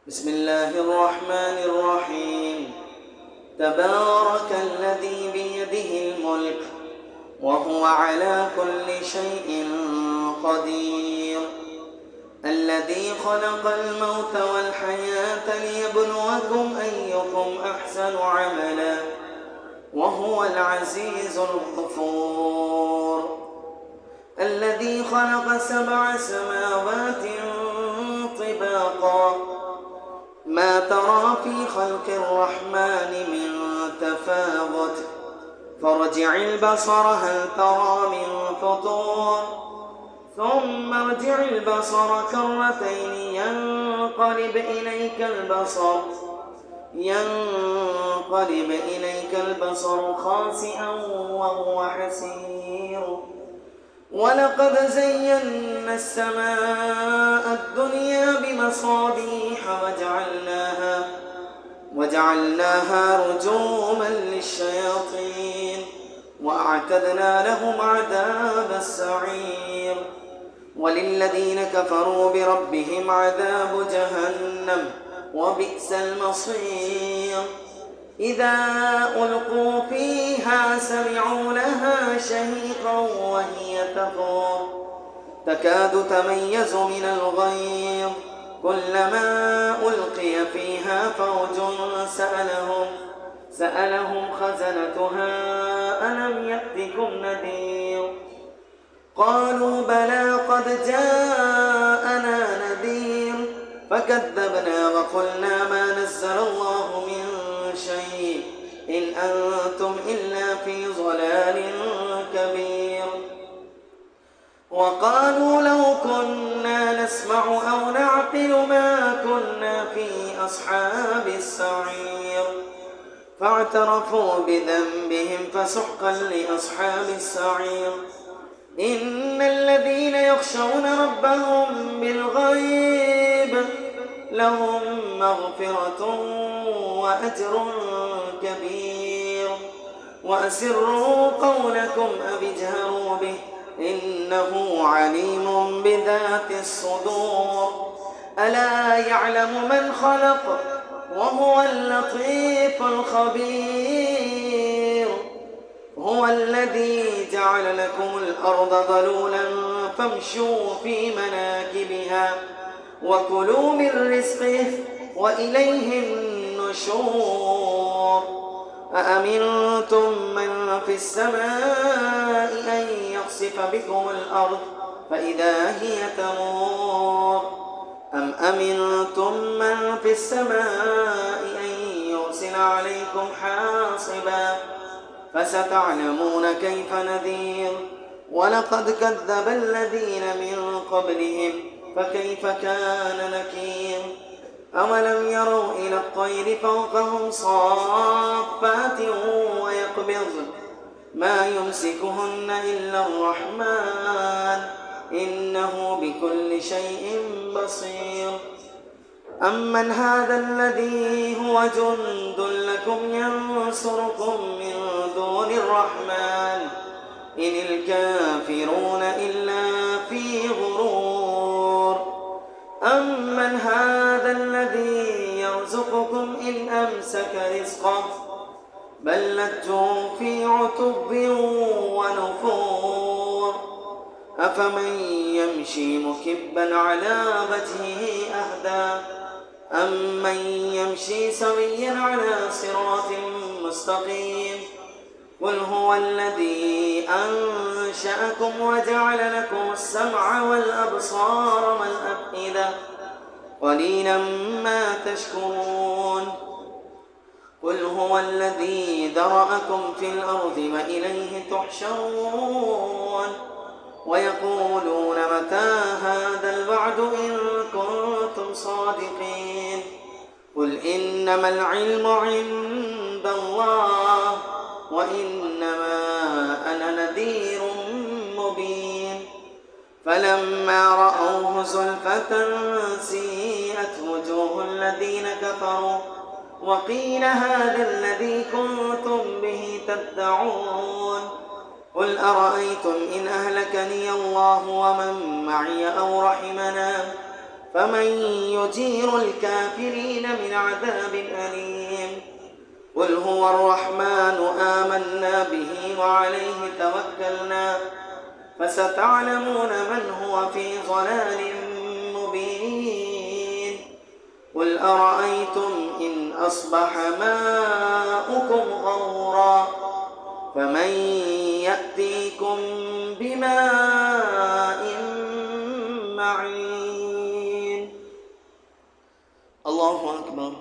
بسم الله الرحمن الرحيم. تبارك الذي بيده الملك وهو على كل شيء قدير، الذي خلق الموت والحياة ليبلوكم أيكم أحسن عملا وهو العزيز الغفور، الذي خلق 7 سماوات طباقا ما ترى في خلق الرحمن من تفاوت فارجع البصر هل ترى من فطور ثم ارجع البصر كرتين ينقلب إليك البصر خاسئا وهو حسير. ولقد زينا السماء الدنيا بمصابيح وجعلناها رجوما للشياطين وأعتدنا لهم عذاب السعير. وللذين كفروا بربهم عذاب جهنم وبئس المصير. إذا ألقوا فيها سمعوا لها شهيقا وهي تفور تكاد تميز من الغيظ كلما ألقي فيها فوج سألهم خزنتها ألم يأتكم نذير قالوا بلى قد جاءنا نذير فكذبنا وقلنا ما نزل الله من شيء إن أنتم إلا في ضلال كبير. وقالوا لو كنا نسمع أو نعقل ما كنا في أصحاب السعير فاعترفوا بذنبهم فسحقا لأصحاب السعير. إن الذين يخشون ربهم بالغيب لهم مغفرة وأجر كبير. وأسروا قولكم أو اجهروا به إنه عليم بذات الصدور. ألا يعلم من خلق وهو اللطيف الخبير. هو الذي جعل لكم الأرض ذلولا فامشوا في مناكبها وكلوا من رزقه وإليه النشور. أأمنتم من في السماء أن يخسف بكم الأرض فإذا هي تمور أم أمنتم من في السماء أن يرسل عليكم حاصبا فستعلمون كيف نذير. ولقد كذب الذين من قبلهم فكيف كان نكير. أولم يروا إلى الطير فوقهم صافات ويقبضن ما يمسكهن إلا الرحمن إنه بكل شيء بصير. أمن هذا الذي هو جند لكم ينصركم من دون الرحمن إن الكافرون إلا في غرور. أمن هذا الذي يرزقكم إن أمسك رزقه بل لجوا في عتب ونفور. أفمن يمشي مكبا على وجهه أهدى أمن يمشي سويا على صراط مستقيم. قل هو الذي أنشأكم وجعل لكم السمع والأبصار والأفئدة قليلا ما تشكرون. قل هو الذي ذرأكم في الأرض وإليه تحشرون. ويقولون متى هذا الوعد إن كنتم صادقين. قل إنما العلم عند الله وإنما أنا نذير مبين. فلما رأوه زلفة سيئت وجوه الذين كفروا وقيل هذا الذي كنتم به تدعون. قل أرأيتم إن أهلكني الله ومن معي أو رحمنا فمن يجير الكافرين من عذاب أليم قل هو الرحمن آمنا به وعليه توكلنا فستعلمون من هو في ضلال مبين قل أرأيتم إن أصبح ماؤكم غورا فمن يأتيكم بماء معين الله أكبر